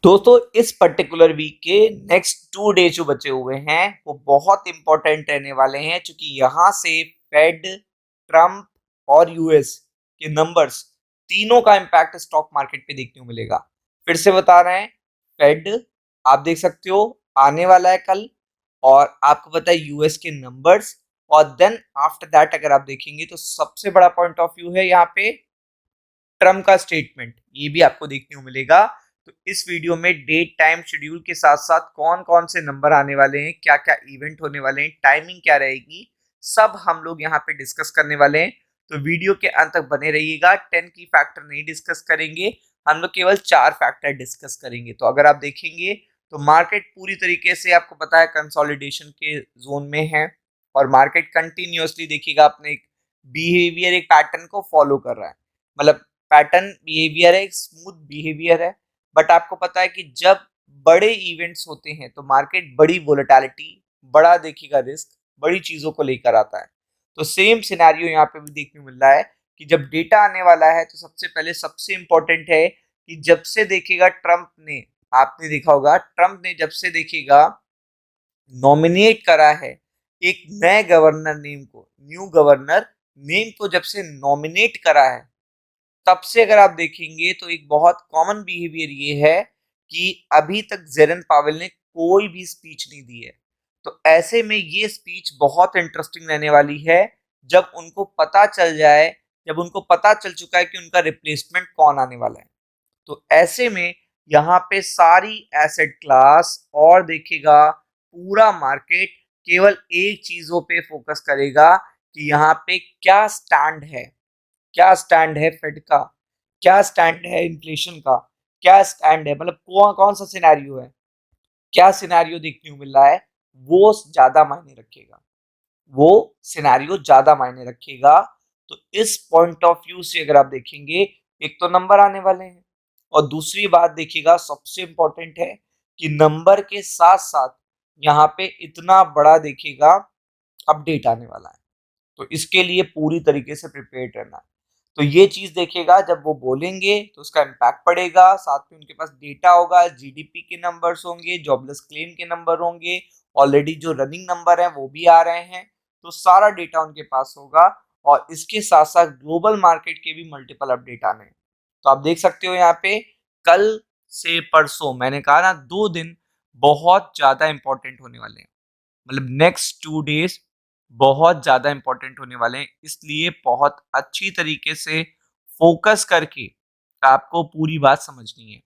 दोस्तों इस particular week के नेक्स्ट 2 डे जो बचे हुए हैं वो बहुत इंपॉर्टेंट रहने वाले हैं क्योंकि यहाँ से फेड, ट्रम्प और यूएस के नंबर्स तीनों का इम्पैक्ट स्टॉक मार्केट पे देखने को मिलेगा। फिर से बता रहे हैं, फेड आप देख सकते हो आने वाला है कल, और आपको पता है यूएस के नंबर्स, और देन आफ्टर दैट अगर आप देखेंगे तो सबसे बड़ा पॉइंट ऑफ व्यू है यहाँ पे ट्रम्प का स्टेटमेंट, ये भी आपको देखने को मिलेगा। तो इस वीडियो में डेट टाइम शेड्यूल के साथ साथ कौन कौन से नंबर आने वाले हैं, क्या क्या इवेंट होने वाले हैं, टाइमिंग क्या रहेगी, सब हम लोग यहाँ पे डिस्कस करने वाले हैं। तो वीडियो के अंत तक बने रहिएगा। 10 की फैक्टर नहीं डिस्कस करेंगे, हम लोग केवल 4 फैक्टर डिस्कस करेंगे। तो अगर आप देखेंगे तो मार्केट पूरी तरीके से आपको पता है कंसोलिडेशन के जोन में है, और मार्केट कंटिन्यूअसली देखिएगा अपने बिहेवियर, एक पैटर्न को फॉलो कर रहा है। मतलब पैटर्न बिहेवियर है, एक स्मूथ बिहेवियर है। बट आपको पता है कि जब बड़े इवेंट्स होते हैं तो मार्केट बड़ी वोलेटिलिटी, बड़ा देखिएगा रिस्क, बड़ी चीजों को लेकर आता है। तो सेम सिनेरियो यहाँ पे भी देखने को मिल रहा है कि जब डेटा आने वाला है तो सबसे पहले सबसे इंपॉर्टेंट है कि जब से देखिएगा ट्रम्प ने, आपने देखा होगा ट्रम्प ने जब से देखिएगा नॉमिनेट करा है एक नए गवर्नर नेम को, न्यू गवर्नर नेम को जब से नॉमिनेट करा है, तब से अगर आप देखेंगे तो एक बहुत कॉमन बिहेवियर ये है कि अभी तक जेरन पावेल ने कोई भी स्पीच नहीं दी है। तो ऐसे में ये स्पीच बहुत इंटरेस्टिंग रहने वाली है जब उनको पता चल जाए, जब उनको पता चल चुका है कि उनका रिप्लेसमेंट कौन आने वाला है। तो ऐसे में यहाँ पे सारी एसेट क्लास और देखिएगा पूरा मार्केट केवल एक चीजों पे फोकस करेगा कि यहाँ पे क्या स्टैंड है, क्या स्टैंड है फेड का, क्या स्टैंड है इन्फ्लेशन का, क्या स्टैंड है, मतलब कौन कौन सा सिनेरियो है, क्या सिनेरियो देखने को मिल रहा है, वो ज्यादा मायने रखेगा, वो सिनेरियो ज्यादा मायने रखेगा। तो इस पॉइंट ऑफ व्यू से अगर आप देखेंगे, एक तो नंबर आने वाले हैं, और दूसरी बात देखिएगा सबसे इंपॉर्टेंट है कि नंबर के साथ साथ यहाँ पे इतना बड़ा देखिएगा अपडेट आने वाला है। तो इसके लिए पूरी तरीके से प्रिपेयर्ड रहना है। तो ये चीज देखिएगा जब वो बोलेंगे तो उसका इम्पैक्ट पड़ेगा, साथ में उनके पास डेटा होगा, जीडीपी के नंबर्स होंगे, जॉबलेस क्लेम के नंबर होंगे, ऑलरेडी जो रनिंग नंबर है वो भी आ रहे हैं। तो सारा डेटा उनके पास होगा, और इसके साथ साथ ग्लोबल मार्केट के भी मल्टीपल अपडेट आने हैं। तो आप देख सकते हो यहाँ पे कल से परसों, मैंने कहा ना 2 दिन बहुत ज्यादा इंपॉर्टेंट होने वाले हैं। मतलब नेक्स्ट 2 डेज बहुत ज्यादा इंपॉर्टेंट होने वाले हैं, इसलिए बहुत अच्छी तरीके से फोकस करके आपको पूरी बात समझनी है।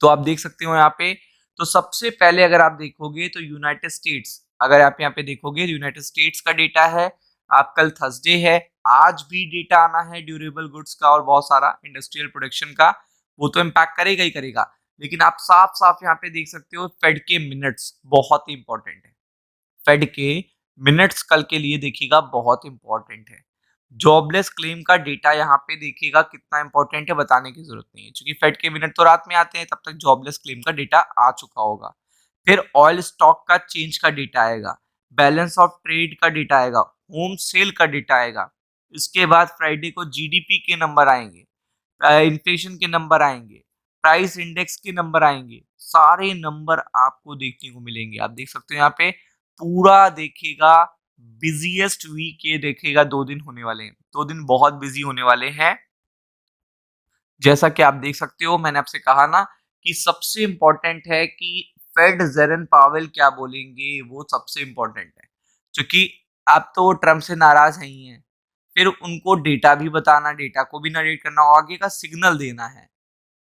तो आप देख सकते हो यहाँ पे, तो सबसे पहले अगर आप देखोगे तो यूनाइटेड स्टेट्स, अगर आप यहाँ पे देखोगे यूनाइटेड स्टेट्स का डेटा है। आप कल थर्सडे है, आज भी डेटा आना है ड्यूरेबल गुड्स का और बहुत सारा इंडस्ट्रियल प्रोडक्शन का, वो तो इम्पैक्ट करेगा ही करेगा। लेकिन आप साफ साफ यहाँ पे देख सकते हो फेड के मिनट्स बहुत ही इंपॉर्टेंट है। फेड के मिनट्स कल के लिए देखिएगा बहुत इंपॉर्टेंट है। जॉबलेस क्लेम का डेटा यहाँ पे देखिएगा कितना इंपॉर्टेंट है, बताने की जरूरत नहीं है क्योंकि फेड के मिनट तो रात में आते हैं, तब तक जॉबलेस क्लेम का डेटा आ चुका होगा। फिर ऑयल स्टॉक का चेंज का डेटा आएगा, बैलेंस ऑफ ट्रेड का डेटा आएगा, होम सेल का डेटा आएगा। इसके बाद फ्राइडे को जीडीपी के नंबर आएंगे, इन्फ्लेशन के नंबर आएंगे, प्राइस इंडेक्स के नंबर आएंगे, सारे नंबर आपको देखने को मिलेंगे। आप देख सकते हो यहाँ पे पूरा देखिएगा बिजिएस्ट वीक ये देखिएगा 2 दिन होने वाले हैं, 2 दिन बहुत बिजी होने वाले हैं। जैसा कि आप देख सकते हो, मैंने आपसे कहा ना कि सबसे इंपॉर्टेंट है कि फेड जेरन पावेल क्या बोलेंगे, वो सबसे इंपॉर्टेंट है क्योंकि आप तो ट्रम्प से नाराज है ही हैं। फिर उनको डेटा भी बताना, डेटा को भी नरेट करना और आगे का सिग्नल देना है।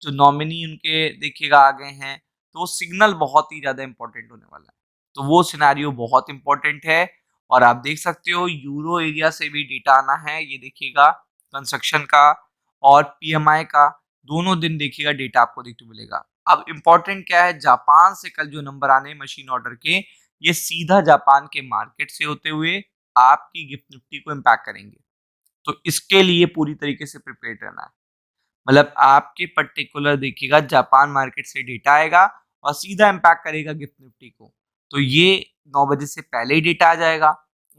जो नॉमिनी उनके देखिएगा आ गए हैं, तो वो सिग्नल बहुत ही ज्यादा इंपॉर्टेंट होने वाला है। तो वो सिनेरियो बहुत इंपॉर्टेंट है। और आप देख सकते हो यूरो एरिया से भी डेटा आना है, ये देखिएगा कंस्ट्रक्शन का और पीएमआई का, दोनों दिन देखिएगा डेटा आपको देखने को मिलेगा। अब इम्पोर्टेंट क्या है, जापान से कल जो नंबर आने मशीन ऑर्डर के, ये सीधा जापान के मार्केट से होते हुए आपकी गिफ्ट निफ्टी को इम्पैक्ट करेंगे। तो इसके लिए पूरी तरीके से प्रिपेयर रहना है। मतलब आपके पर्टिकुलर देखिएगा जापान मार्केट से डेटा आएगा और सीधा इम्पैक्ट करेगा गिफ्ट निफ्टी को। तो ये 9 बजे से पहले ही डेटा आ जाएगा।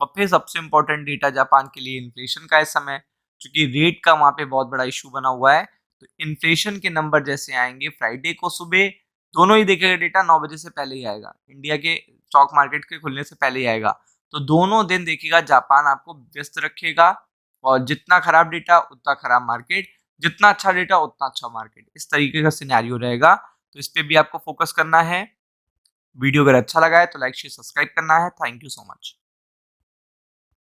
और फिर सबसे इंपॉर्टेंट डेटा जापान के लिए इन्फ्लेशन का इस समय, क्योंकि रेट का वहां पे बहुत बड़ा इशू बना हुआ है। तो इन्फ्लेशन के नंबर जैसे आएंगे फ्राइडे को सुबह, दोनों ही देखेगा डेटा 9 बजे से पहले ही आएगा, इंडिया के स्टॉक मार्केट के खुलने से पहले ही आएगा। तो दोनों दिन देखिएगा जापान आपको व्यस्त रखेगा, और जितना खराब डेटा उतना खराब मार्केट, जितना अच्छा डेटा उतना अच्छा मार्केट, इस तरीके का सिनेरियो रहेगा। तो इस पे भी आपको फोकस करना है। वीडियो अगर अच्छा लगा है तो लाइक शेयर सब्सक्राइब करना है। Thank you so much.